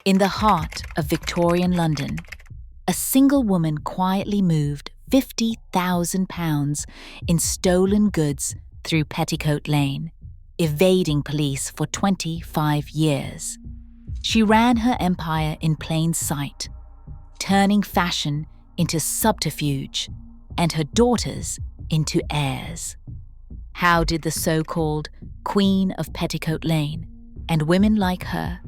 In the heart of Victorian London, a single woman quietly moved £50,000 in stolen goods through Petticoat Lane, evading police for 25 years. She ran her empire in plain sight, turning fashion into subterfuge and her daughters into heirs. How did the so-called Queen of Petticoat Lane and women like her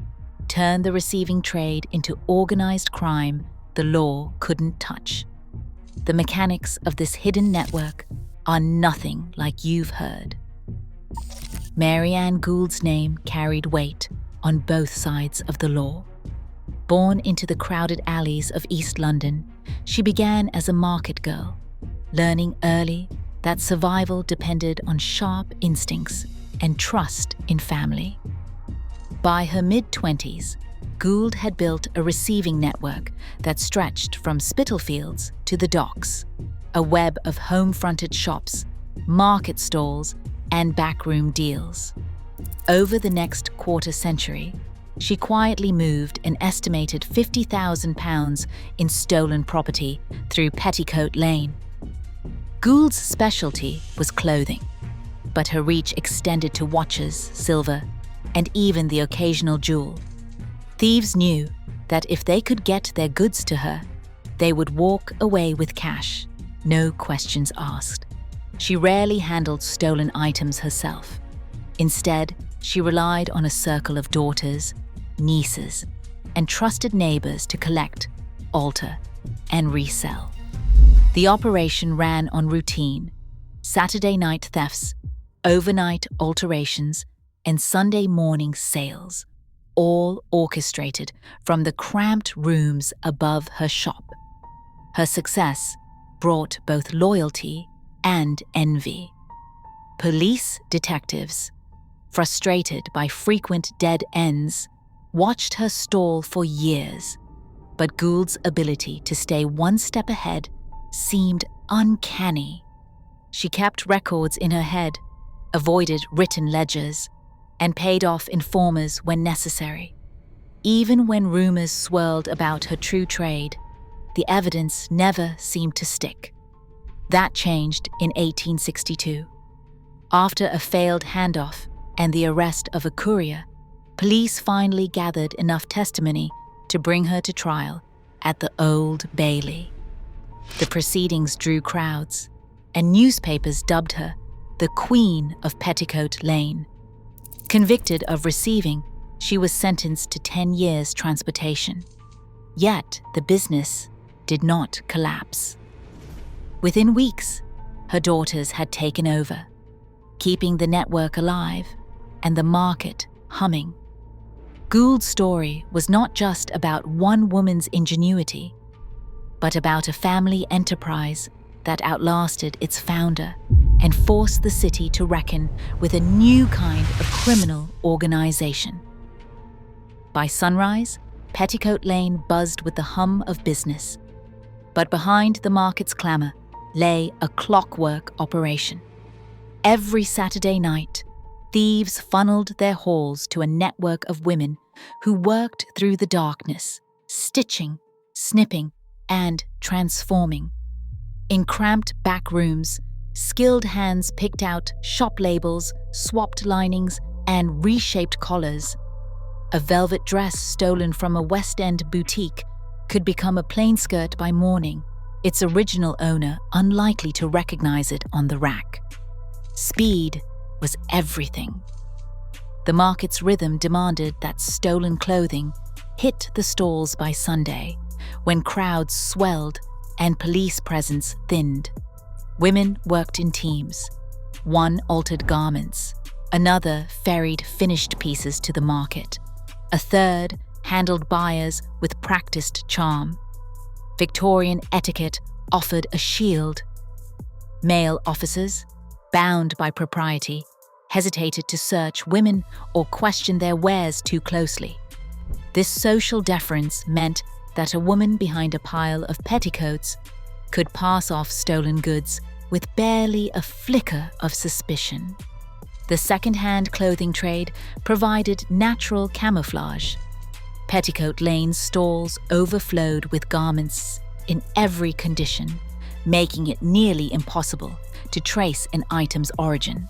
turn the receiving trade into organized crime the law couldn't touch? The mechanics of this hidden network are nothing like you've heard. Mary Ann Gould's name carried weight on both sides of the law. Born into the crowded alleys of East London, she began as a market girl, learning early that survival depended on sharp instincts and trust in family. By her mid-20s, Gould had built a receiving network that stretched from Spitalfields to the docks, a web of home-fronted shops, market stalls, and backroom deals. Over the next quarter-century, she quietly moved an estimated £50,000 in stolen property through Petticoat Lane. Gould's specialty was clothing, but her reach extended to watches, silver, and even the occasional jewel. Thieves knew that if they could get their goods to her, they would walk away with cash, no questions asked. She rarely handled stolen items herself. Instead, she relied on a circle of daughters, nieces, and trusted neighbors to collect, alter, and resell. The operation ran on routine: Saturday night thefts, overnight alterations, and Sunday morning sales, all orchestrated from the cramped rooms above her shop. Her success brought both loyalty and envy. Police detectives, frustrated by frequent dead ends, watched her stall for years, but Gould's ability to stay one step ahead seemed uncanny. She kept records in her head, avoided written ledgers, and paid off informers when necessary. Even when rumors swirled about her true trade, the evidence never seemed to stick. That changed in 1862. After a failed handoff and the arrest of a courier, police finally gathered enough testimony to bring her to trial at the Old Bailey. The proceedings drew crowds, and newspapers dubbed her the Queen of Petticoat Lane. Convicted of receiving, she was sentenced to 10 years transportation. Yet the business did not collapse. Within weeks, her daughters had taken over, keeping the network alive and the market humming. Gould's story was not just about one woman's ingenuity, but about a family enterprise that outlasted its founder and forced the city to reckon with a new kind of criminal organization. By sunrise, Petticoat Lane buzzed with the hum of business. But behind the market's clamor lay a clockwork operation. Every Saturday night, thieves funneled their hauls to a network of women who worked through the darkness, stitching, snipping, and transforming. In cramped back rooms, skilled hands picked out shop labels, swapped linings, and reshaped collars. A velvet dress stolen from a West End boutique could become a plain skirt by morning, its original owner unlikely to recognize it on the rack. Speed was everything. The market's rhythm demanded that stolen clothing hit the stalls by Sunday, when crowds swelled and police presence thinned. Women worked in teams. One altered garments, another ferried finished pieces to the market, a third handled buyers with practiced charm. Victorian etiquette offered a shield. Male officers, bound by propriety, hesitated to search women or question their wares too closely. This social deference meant that a woman behind a pile of petticoats could pass off stolen goods with barely a flicker of suspicion. The second-hand clothing trade provided natural camouflage. Petticoat Lane's stalls overflowed with garments in every condition, making it nearly impossible to trace an item's origin.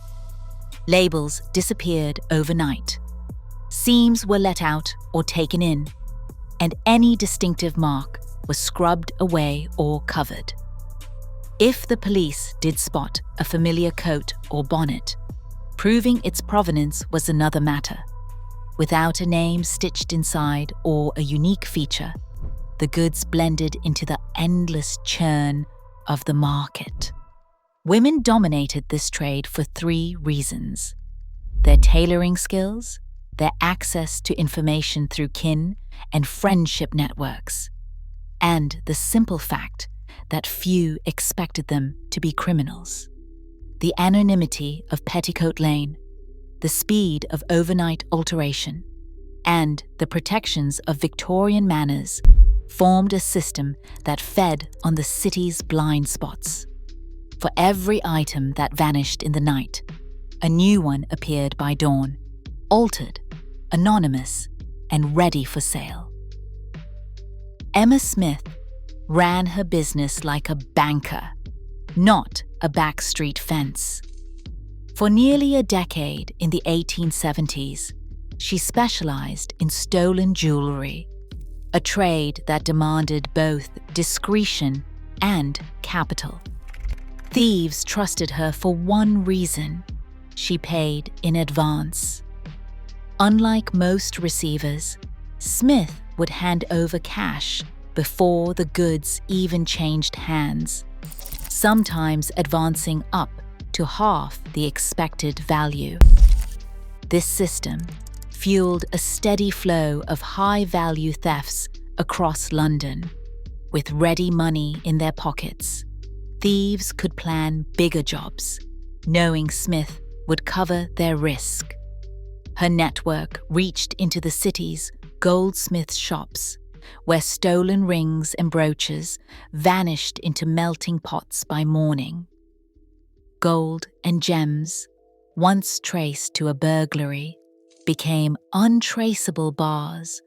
Labels disappeared overnight. Seams were let out or taken in, and any distinctive mark was scrubbed away or covered. If the police did spot a familiar coat or bonnet, proving its provenance was another matter. Without a name stitched inside or a unique feature, the goods blended into the endless churn of the market. Women dominated this trade for 3 reasons: their tailoring skills, their access to information through kin and friendship networks, and the simple fact that few expected them to be criminals. The anonymity of Petticoat Lane, the speed of overnight alteration, and the protections of Victorian manners formed a system that fed on the city's blind spots. For every item that vanished in the night, a new one appeared by dawn, altered, anonymous, and ready for sale. Emma Smith ran her business like a banker, not a backstreet fence. For nearly a decade in the 1870s, she specialized in stolen jewelry, a trade that demanded both discretion and capital. Thieves trusted her for one reason: she paid in advance. Unlike most receivers, Smith would hand over cash before the goods even changed hands, sometimes advancing up to half the expected value. This system fueled a steady flow of high-value thefts across London. With ready money in their pockets, thieves could plan bigger jobs, knowing Smith would cover their risk. Her network reached into the city's goldsmith shops, where stolen rings and brooches vanished into melting pots by morning. Gold and gems, once traced to a burglary, became untraceable bars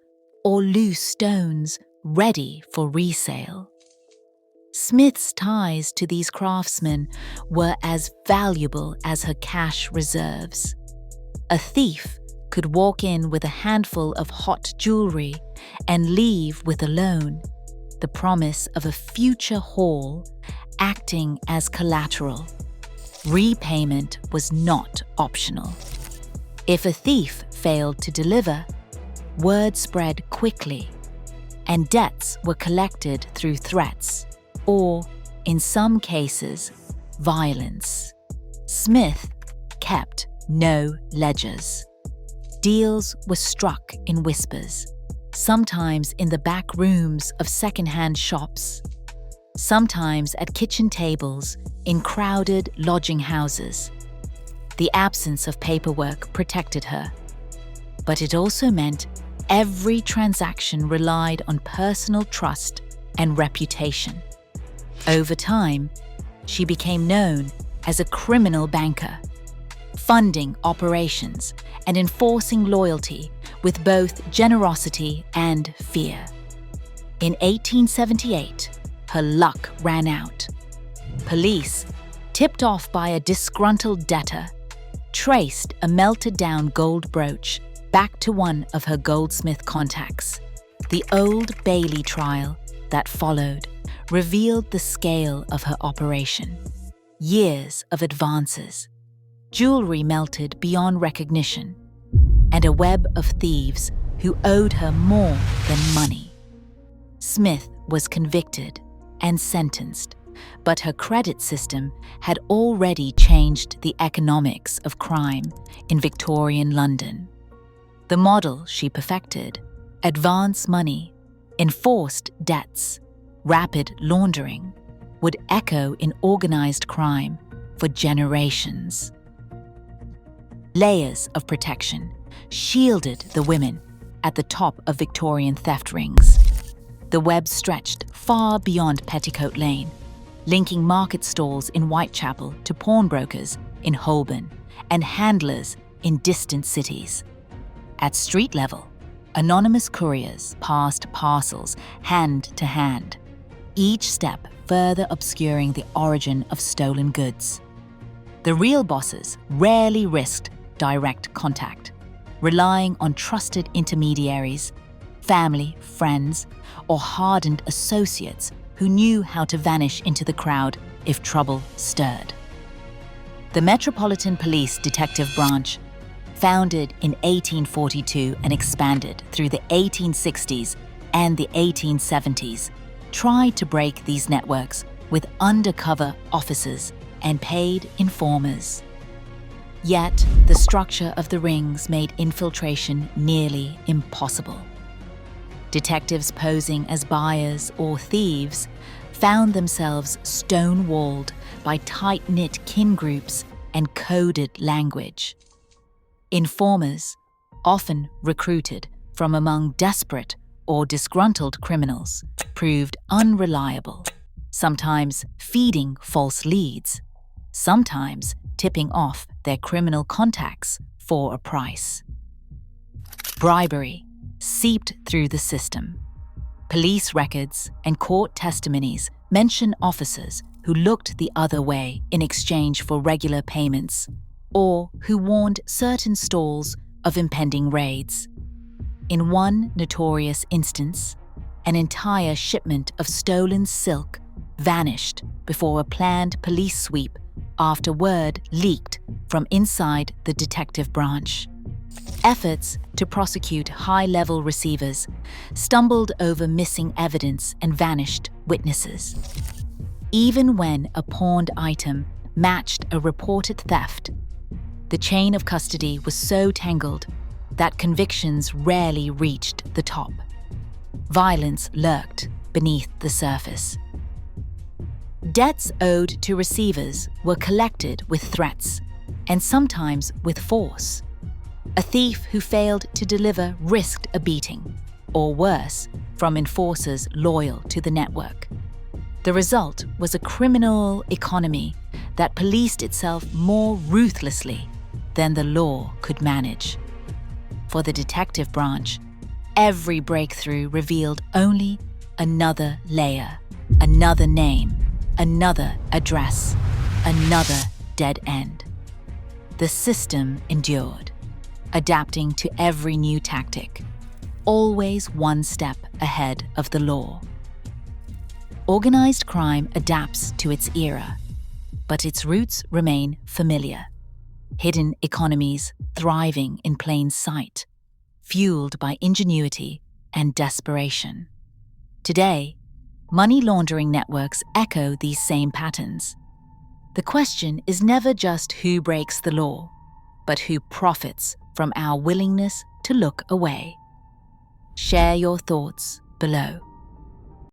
or loose stones ready for resale. Smith's ties to these craftsmen were as valuable as her cash reserves. A thief could walk in with a handful of hot jewelry and leave with a loan, the promise of a future haul acting as collateral. Repayment was not optional. If a thief failed to deliver, word spread quickly, and debts were collected through threats or, in some cases, violence. Smith kept no ledgers. Deals were struck in whispers, sometimes in the back rooms of second-hand shops, sometimes at kitchen tables in crowded lodging houses. The absence of paperwork protected her, but it also meant every transaction relied on personal trust and reputation. Over time, she became known as a criminal banker, funding operations and enforcing loyalty with both generosity and fear. In 1878, her luck ran out. Police, tipped off by a disgruntled debtor, traced a melted-down gold brooch back to one of her goldsmith contacts. The Old Bailey trial that followed revealed the scale of her operation. Years of advances, jewelry melted beyond recognition, and a web of thieves who owed her more than money. Smith was convicted and sentenced, but her credit system had already changed the economics of crime in Victorian London. The model she perfected, advance money, enforced debts, rapid laundering, would echo in organized crime for generations. Layers of protection shielded the women at the top of Victorian theft rings. The web stretched far beyond Petticoat Lane, linking market stalls in Whitechapel to pawnbrokers in Holborn and handlers in distant cities. At street level, Anonymous couriers passed parcels hand to hand, each step further obscuring the origin of stolen goods. The real bosses rarely risked direct contact, relying on trusted intermediaries, family, friends, or hardened associates who knew how to vanish into the crowd if trouble stirred. The Metropolitan Police Detective Branch, founded in 1842 and expanded through the 1860s and the 1870s, tried to break these networks with undercover officers and paid informers. Yet, the structure of the rings made infiltration nearly impossible. Detectives posing as buyers or thieves found themselves stone-walled by tight-knit kin groups and coded language. Informers, often recruited from among desperate or disgruntled criminals, proved unreliable, sometimes feeding false leads, sometimes tipping off their criminal contacts for a price. Bribery seeped through the system. Police records and court testimonies mention officers who looked the other way in exchange for regular payments, or who warned certain stalls of impending raids. In one notorious instance, an entire shipment of stolen silk vanished before a planned police sweep after word leaked from inside the detective branch. Efforts to prosecute high-level receivers stumbled over missing evidence and vanished witnesses. Even when a pawned item matched a reported theft, the chain of custody was so tangled that convictions rarely reached the top. Violence lurked beneath the surface. Debts owed to receivers were collected with threats, and sometimes with force. A thief who failed to deliver risked a beating, or worse, from enforcers loyal to the network. The result was a criminal economy that policed itself more ruthlessly than the law could manage. For the detective branch, every breakthrough revealed only another layer, another name, another address, another dead end. The system endured, adapting to every new tactic, always one step ahead of the law. Organized crime adapts to its era, but its roots remain familiar. Hidden economies thriving in plain sight, fueled by ingenuity and desperation. Today, money laundering networks echo these same patterns. The question is never just who breaks the law, but who profits from our willingness to look away. Share your thoughts below.